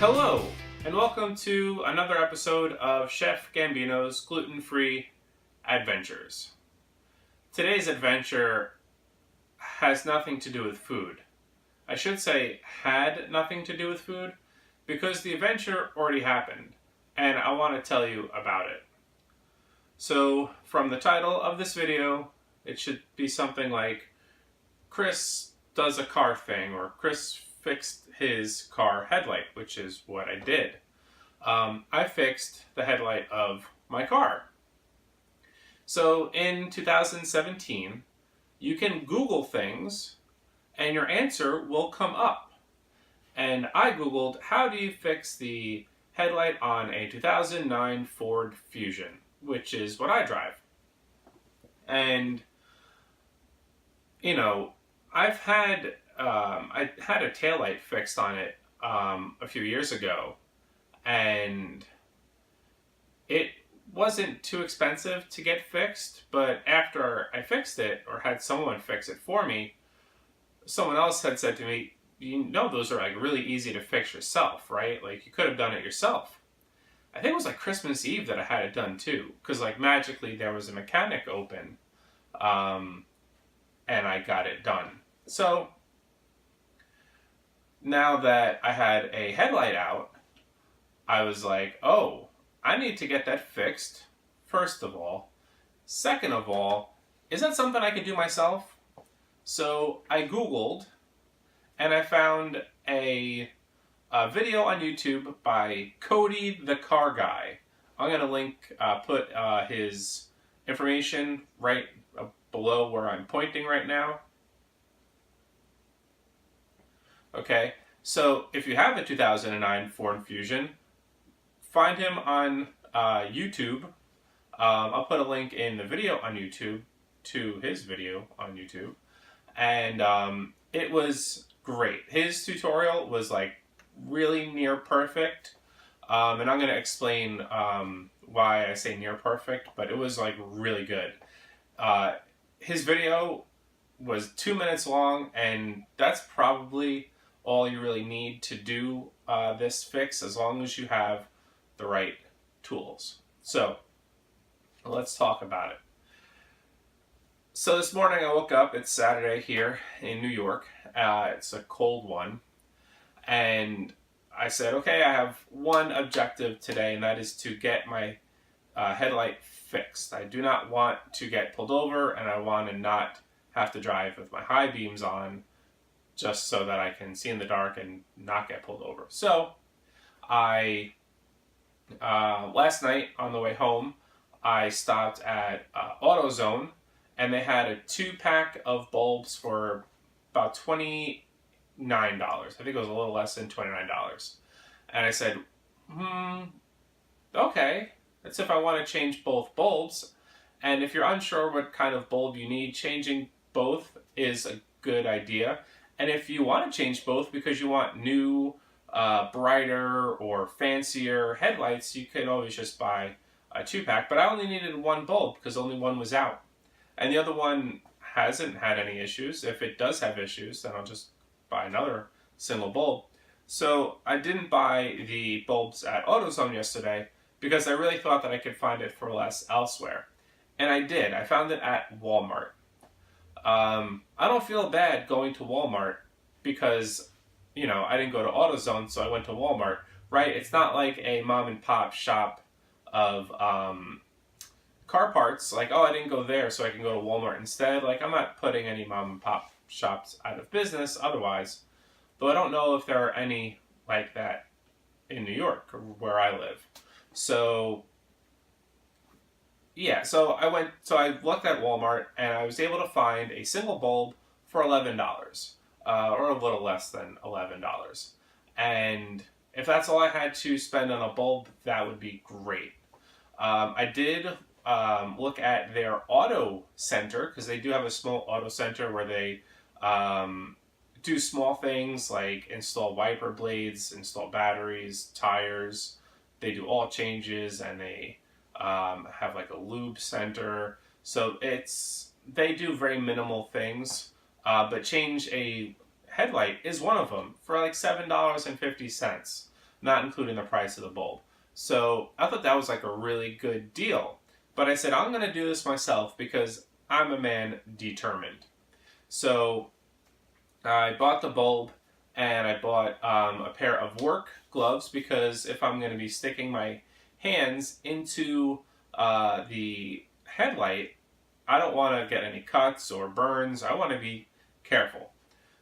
Hello, and welcome to another episode of Chef Gambino's gluten-free adventures. Today's adventure has nothing to do with food. I should say had nothing to do with food because the adventure already happened, and I want to tell you about it. So, from the title of this video, it should be something like Chris does a car thing, or Chris fixed his car headlight, which is what I did. I fixed the headlight of my car. So in 2017, you can Google things and your answer will come up. And I Googled, how do you fix the headlight on a 2009 Ford Fusion, which is what I drive. And, you know, I had a taillight fixed on it a few years ago, and it wasn't too expensive to get fixed, but after I fixed it, or had someone fix it for me, someone else had said to me, you know those are like really easy to fix yourself, right? Like you could have done it yourself. I think it was like Christmas Eve that I had it done too, because like magically there was a mechanic open, and I got it done. So now that I had a headlight out, I was like, oh, I need to get that fixed, first of all. Second of all, is that something I could do myself? So I Googled, and I found a video on YouTube by Cody the Car Guy. I'm going to put his information right below where I'm pointing right now. Okay, so if you have a 2009 Ford Fusion, find him on YouTube. I'll put a link in the video on YouTube to his video on YouTube. And it was great. His tutorial was like really near perfect. And I'm going to explain why I say near perfect, but it was like really good. His video was 2 minutes long, and that's probably all you really need to do this fix, as long as you have the right tools. So let's talk about it. So this morning I woke up, it's Saturday here in New York, it's a cold one, and I said, okay, I have one objective today, and that is to get my headlight fixed. I do not want to get pulled over, and I want to not have to drive with my high beams on, just so that I can see in the dark and not get pulled over. So I, last night on the way home, I stopped at AutoZone, and they had a 2-pack of bulbs for about $29. I think it was a little less than $29. And I said, okay, that's if I want to change both bulbs. And if you're unsure what kind of bulb you need, changing both is a good idea. And if you want to change both because you want new, brighter, or fancier headlights, you can always just buy a 2-pack. But I only needed one bulb because only one was out. And the other one hasn't had any issues. If it does have issues, then I'll just buy another single bulb. So I didn't buy the bulbs at AutoZone yesterday because I really thought that I could find it for less elsewhere. And I did. I found it at Walmart. I don't feel bad going to Walmart because, you know, I didn't go to AutoZone, so I went to Walmart, right? It's not like a mom and pop shop of car parts, like, oh, I didn't go there, so I can go to Walmart instead. Like, I'm not putting any mom and pop shops out of business otherwise, though I don't know if there are any like that in New York, where I live. So yeah, so I looked at Walmart, and I was able to find a single bulb for $11, or a little less than $11. And if that's all I had to spend on a bulb, that would be great. I did look at their auto center, because they do have a small auto center where they do small things like install wiper blades, install batteries, tires. They do oil changes, and they have like a lube center. So they do very minimal things, but change a headlight is one of them for like $7.50. not including the price of the bulb. So I thought that was like a really good deal. But I said, I'm going to do this myself because I'm a man determined. So I bought the bulb and I bought a pair of work gloves because if I'm going to be sticking my hands into the headlight, I don't want to get any cuts or burns. I want to be careful.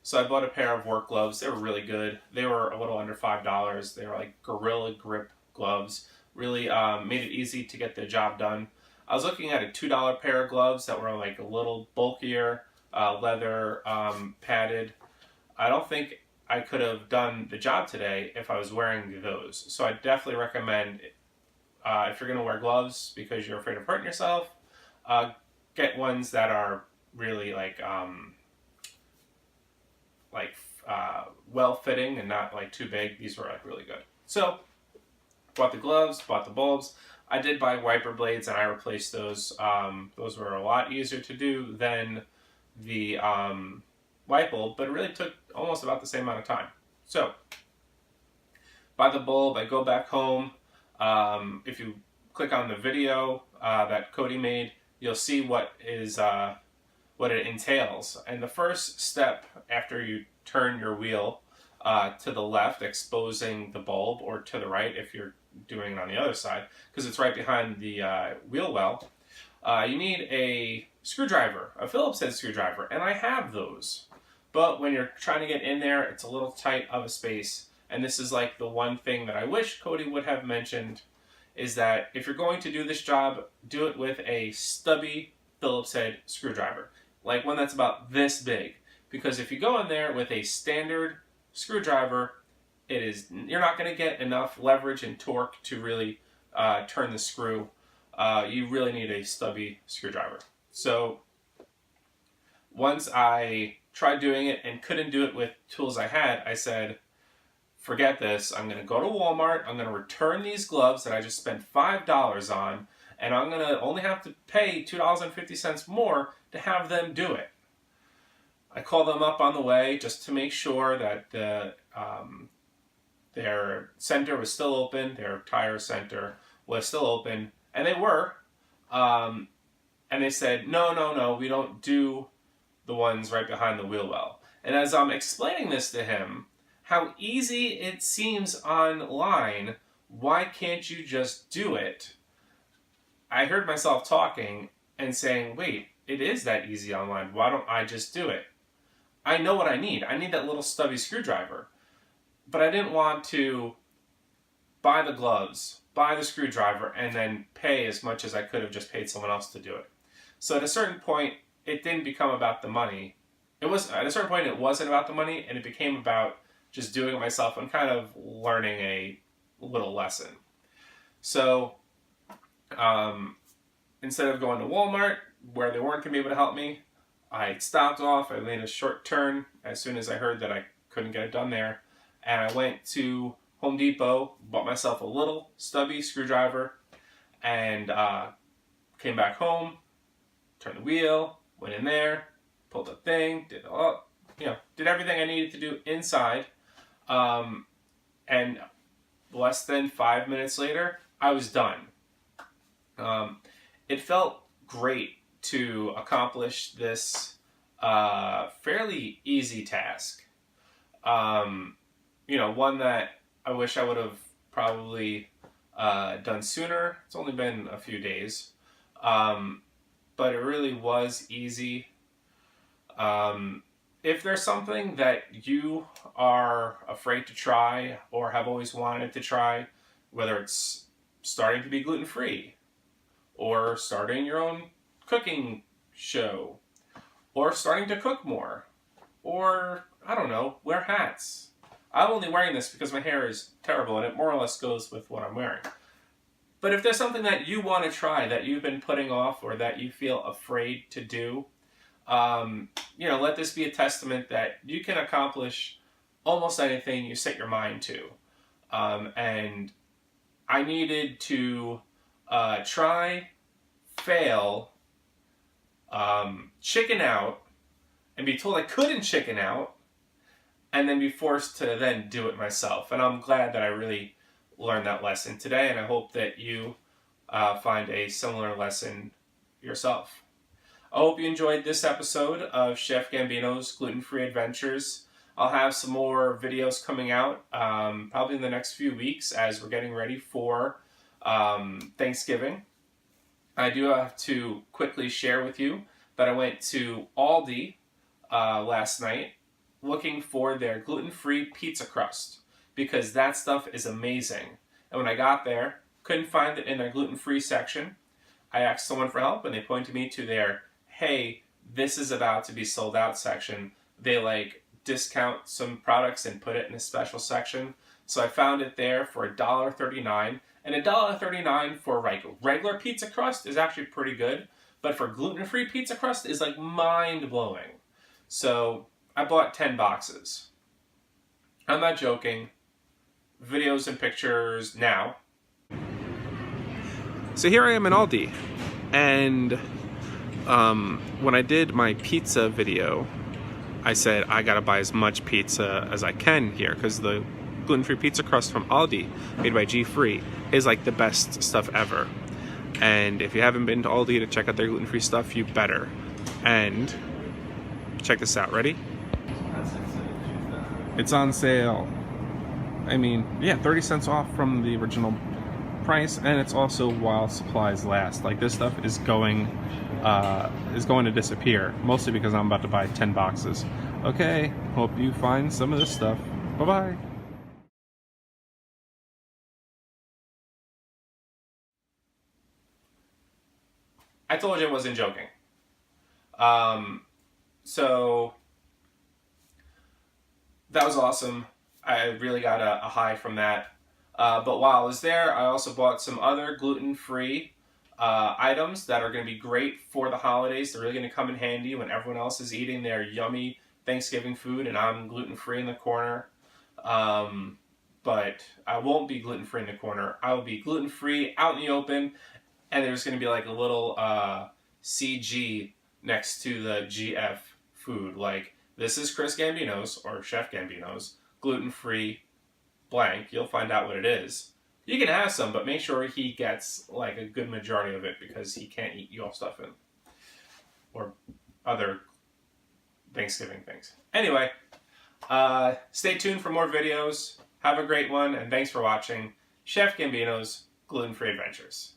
So I bought a pair of work gloves. They were really good. They were a little under $5. They were like Gorilla Grip gloves. Really made it easy to get the job done. I was looking at a $2 pair of gloves that were like a little bulkier, leather padded. I don't think I could have done the job today if I was wearing those. So I definitely recommend if you're going to wear gloves because you're afraid of hurting yourself, get ones that are really well-fitting and not like too big. These were like really good. So bought the gloves, bought the bulbs. I did buy wiper blades and I replaced those. Those were a lot easier to do than the light bulb, but it really took almost about the same amount of time. So buy the bulb, I go back home. If you click on the video that Cody made, you'll see what it entails. And the first step after you turn your wheel to the left, exposing the bulb, or to the right if you're doing it on the other side, because it's right behind the wheel well, you need a screwdriver, a Phillips head screwdriver, and I have those. But when you're trying to get in there, it's a little tight of a space. And this is like the one thing that I wish Cody would have mentioned, is that if you're going to do this job, do it with a stubby Phillips head screwdriver, like one that's about this big. Because if you go in there with a standard screwdriver, you're not going to get enough leverage and torque to really turn the screw. You really need a stubby screwdriver. So once I tried doing it and couldn't do it with tools I had, I said, forget this. I'm going to go to Walmart. I'm going to return these gloves that I just spent $5 on, and I'm going to only have to pay $2.50 more to have them do it. I called them up on the way just to make sure that their center was still open, their tire center was still open, and they were. And they said, no, we don't do the ones right behind the wheel well. And as I'm explaining this to him, how easy it seems online, why can't you just do it? I heard myself talking and saying, wait, it is that easy online. Why don't I just do it? I know what I need. I need that little stubby screwdriver. But I didn't want to buy the gloves, buy the screwdriver, and then pay as much as I could have just paid someone else to do it. So at a certain point, it didn't become about the money. At a certain point, it wasn't about the money, and it became about just doing it myself and kind of learning a little lesson. So instead of going to Walmart, where they weren't going to be able to help me, I stopped off. I made a short turn as soon as I heard that I couldn't get it done there. And I went to Home Depot, bought myself a little stubby screwdriver, and came back home, turned the wheel, went in there, pulled the thing, did everything I needed to do inside. And less than 5 minutes later, I was done. It felt great to accomplish this fairly easy task. One that I wish I would have probably done sooner. It's only been a few days. But it really was easy. If there's something that you are afraid to try or have always wanted to try, whether it's starting to be gluten-free, or starting your own cooking show, or starting to cook more, or, I don't know, wear hats. I'm only wearing this because my hair is terrible and it more or less goes with what I'm wearing. But if there's something that you want to try that you've been putting off or that you feel afraid to do, let this be a testament that you can accomplish almost anything you set your mind to. And I needed to try, fail, chicken out, and be told I couldn't chicken out, and then be forced to then do it myself. And I'm glad that I really learned that lesson today, and I hope that you find a similar lesson yourself. I hope you enjoyed this episode of Chef Gambino's Gluten-Free Adventures. I'll have some more videos coming out probably in the next few weeks as we're getting ready for Thanksgiving. I do have to quickly share with you that I went to Aldi last night looking for their gluten-free pizza crust because that stuff is amazing. And when I got there, couldn't find it in their gluten-free section. I asked someone for help and they pointed me to their, hey, this is about to be sold out section. They discount some products and put it in a special section. So I found it there for $1.39. And $1.39 for regular pizza crust is actually pretty good. But for gluten-free pizza crust is mind-blowing. So I bought 10 boxes. I'm not joking. Videos and pictures now. So here I am in Aldi. And when I did my pizza video, I said I gotta buy as much pizza as I can here because the gluten-free pizza crust from Aldi, made by G-Free, is the best stuff ever. And if you haven't been to Aldi to check out their gluten-free stuff, you better. And check this out, ready? It's on sale. I mean, yeah, 30 cents off from the original price, and it's also while supplies last. This stuff is going to disappear, mostly because I'm about to buy 10 boxes. Okay, hope you find some of this stuff. Bye-bye. I told you I wasn't joking. So that was awesome. I really got a high from that. But while I was there, I also bought some other gluten-free items that are going to be great for the holidays. They're really going to come in handy when everyone else is eating their yummy Thanksgiving food and I'm gluten-free in the corner. But I won't be gluten-free in the corner. I will be gluten-free out in the open, and there's going to be a little CG next to the GF food. This is Chris Gambino's, or Chef Gambino's, gluten-free blank. You'll find out what it is. You can have some, but make sure he gets a good majority of it because he can't eat your stuff in. Or other Thanksgiving things. Anyway, stay tuned for more videos. Have a great one, and thanks for watching Chef Gambino's Gluten-Free Adventures.